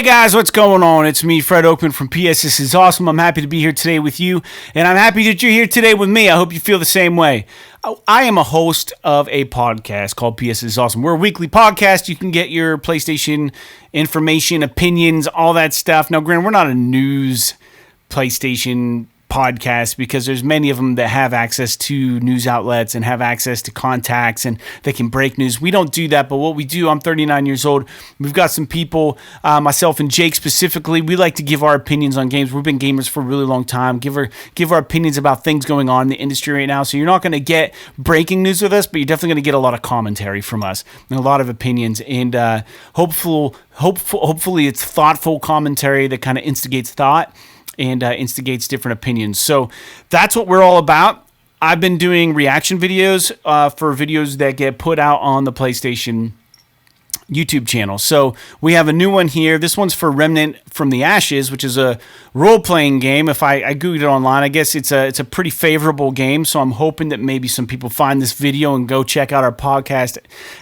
Guys, what's going on? It's me, Fred Oakman from PS This Is Awesome. I'm happy to be here today with you, and I'm happy that you're here today with me. I hope you feel the same way. I am a host of a podcast called PS This Is Awesome. We're a weekly podcast. You can get your PlayStation information, opinions, all that stuff. Now, granted, we're not a news PlayStation podcast because there's many of them that have access to news outlets and have access to contacts and they can break news. We don't do that, but what we do, I'm 39 years old. We've got some people, myself and Jake specifically, we like to give our opinions on games. We've been gamers for a really long time. Give our opinions about things going on in the industry right now. So you're not going to get breaking news with us, but you're definitely going to get a lot of commentary from us and a lot of opinions. And hopefully it's thoughtful commentary that kind of instigates thought and instigates different opinions. So that's what we're all about. I've been doing reaction videos for videos that get put out on the PlayStation YouTube channel. So we have a new one here. This one's for Remnant From the Ashes, which is a role-playing game. If I googled it online, I guess it's a pretty favorable game. So I'm hoping that maybe some people find this video and go check out our podcast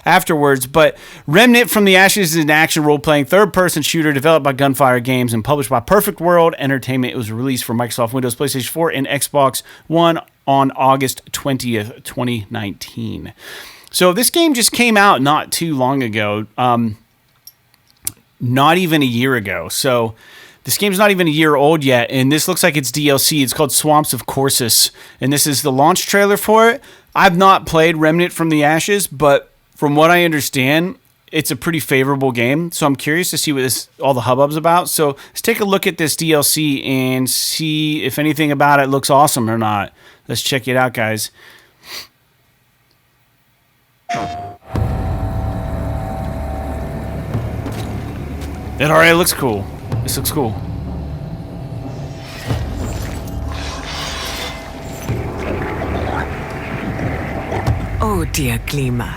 afterwards. But Remnant From the Ashes is an action role-playing third-person shooter developed by Gunfire Games and published by Perfect World Entertainment. It was released for Microsoft Windows, PlayStation 4, and Xbox One on August 20th, 2019. So this game just came out not too long ago, not even a year ago. So this game's not even a year old yet, and this looks like it's DLC. It's called Swamps of Corsus, and this is the launch trailer for it. I've not played Remnant From the Ashes, but from what I understand, it's a pretty favorable game. So I'm curious to see what all the hubbub's about. So let's take a look at this DLC and see if anything about it looks awesome or not. Let's check it out, guys. It already looks cool. This looks cool. Oh dear Gleamer,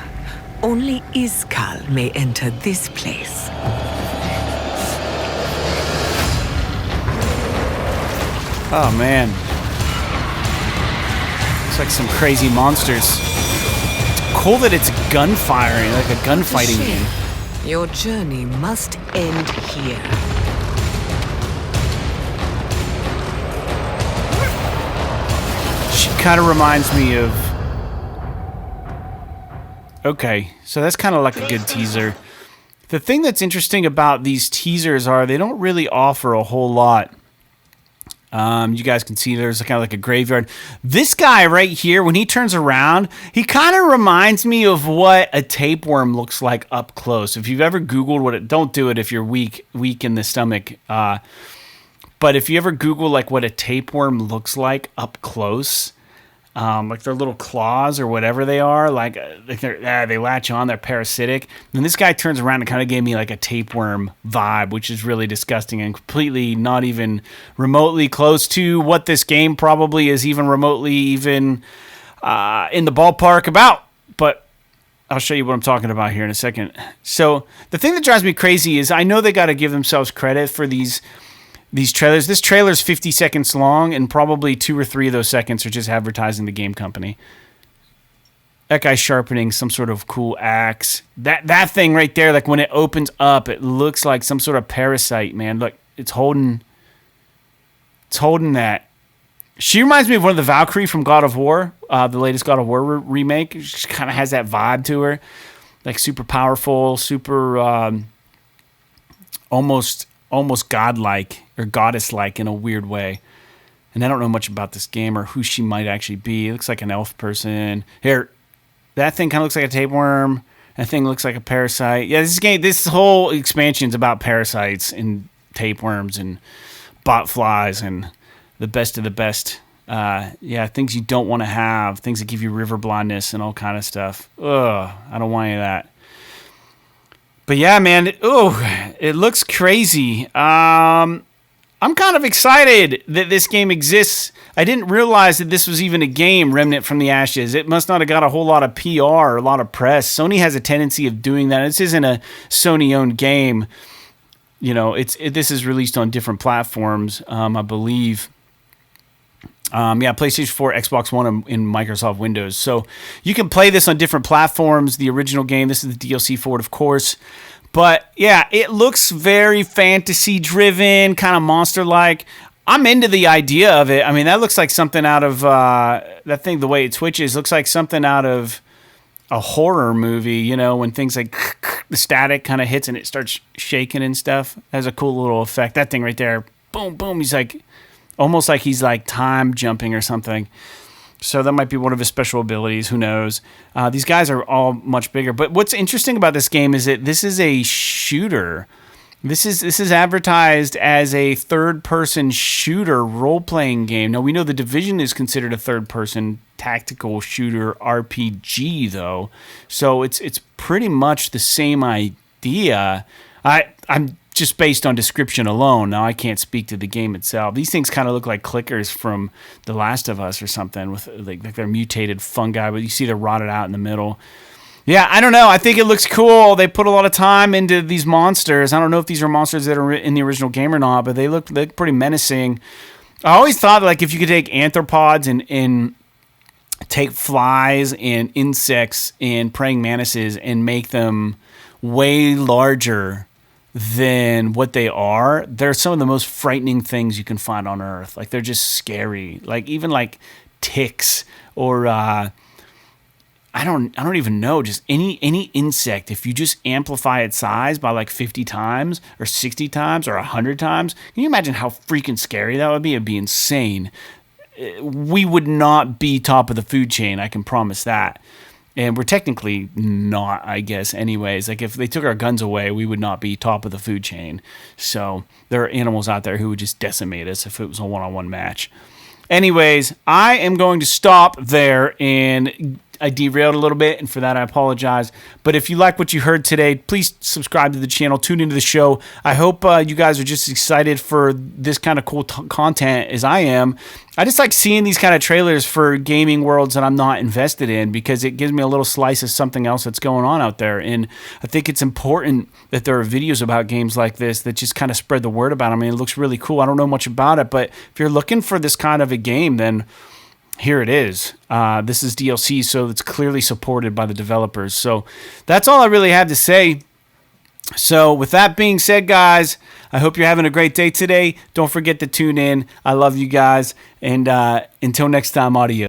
only Iskal may enter this place. Oh man. Looks like some crazy monsters. Cool that it's gunfiring, like a gunfighting game. Your journey must end here. She kind of reminds me of... Okay, so that's kind of like a good teaser. The thing that's interesting about these teasers are they don't really offer a whole lot. You guys can see there's kind of like a graveyard. This guy right here, when he turns around, he kind of reminds me of what a tapeworm looks like up close. If you've ever Googled what it, don't do it if you're weak in the stomach. But if you ever Google like what a tapeworm looks like up close, like their little claws or whatever they are, like they latch on, they're parasitic. And this guy turns around and kind of gave me like a tapeworm vibe, which is really disgusting and completely not even remotely close to what this game probably is even remotely even in the ballpark about. But I'll show you what I'm talking about here in a second. So the thing that drives me crazy is I know they got to give themselves credit for these trailers. This trailer is 50 seconds long, and probably 2 or 3 of those seconds are just advertising the game company. That guy's sharpening some sort of cool axe. That thing right there, like when it opens up, it looks like some sort of parasite, man. Look, it's holding that. She reminds me of one of the Valkyrie from God of War, the latest God of War remake. She kind of has that vibe to her, like super powerful, super almost godlike or goddess-like in a weird way. And I don't know much about this game or who she might actually be. It looks like an elf person. Here, that thing kind of looks like a tapeworm. That thing looks like a parasite. Yeah, this whole expansion's about parasites and tapeworms and bot flies and the best of the best. Things you don't want to have. Things that give you river blindness and all kind of stuff. Ugh, I don't want any of that. But yeah, man, it looks crazy. I'm kind of excited that this game exists. I didn't realize that this was even a game, Remnant From the Ashes. It must not have got a whole lot of PR or a lot of press. Sony has a tendency of doing that. This isn't a Sony-owned game. You know, this is released on different platforms, I believe. PlayStation 4, Xbox One, and Microsoft Windows. So you can play this on different platforms. The original game, this is the DLC for it, of course. But yeah, it looks very fantasy-driven, kind of monster-like. I'm into the idea of it. I mean, that looks like something out of that thing. The way it twitches looks like something out of a horror movie. You know, when things like the static kind of hits and it starts shaking and stuff. That has a cool little effect. That thing right there, boom, boom. He's like almost like he's like time jumping or something. So that might be one of his special abilities. Who knows? These guys are all much bigger. But what's interesting about this game is that this is a shooter. This is advertised as a third-person shooter role-playing game. Now, we know The Division is considered a third-person tactical shooter RPG, though. So it's pretty much the same idea. I'm just based on description alone. Now, I can't speak to the game itself. These things kind of look like clickers from The Last of Us or something with like they're mutated fungi, but you see they're rotted out in the middle. Yeah, I don't know. I think it looks cool. They put a lot of time into these monsters. I don't know if these are monsters that are in the original game or not, but they look pretty menacing. I always thought like if you could take arthropods and take flies and insects and praying mantises and make them way larger than what they are, they're some of the most frightening things you can find on Earth. Like they're just scary. Like even like ticks or I don't even know, just any insect, if you just amplify its size by like 50 times or 60 times or 100 times, can you imagine how freaking scary that would be? It'd be insane. We would not be top of the food chain, I can promise that. And we're technically not, I guess, anyways. Like if they took our guns away, we would not be top of the food chain. So there are animals out there who would just decimate us if it was a one-on-one match. Anyways, I am going to stop there, and I derailed a little bit, and for that I apologize. But if you like what you heard today, please subscribe to the channel, tune into the show. I hope you guys are just excited for this kind of cool content as I am. I just like seeing these kind of trailers for gaming worlds that I'm not invested in because it gives me a little slice of something else that's going on out there. And I think it's important that there are videos about games like this that just kind of spread the word about them. I mean, it looks really cool. I don't know much about it, but if you're looking for this kind of a game, then here it is. This is DLC, so it's clearly supported by the developers. So that's all I really have to say. So with that being said, guys, I hope you're having a great day today. Don't forget to tune in. I love you guys. And until next time, audio.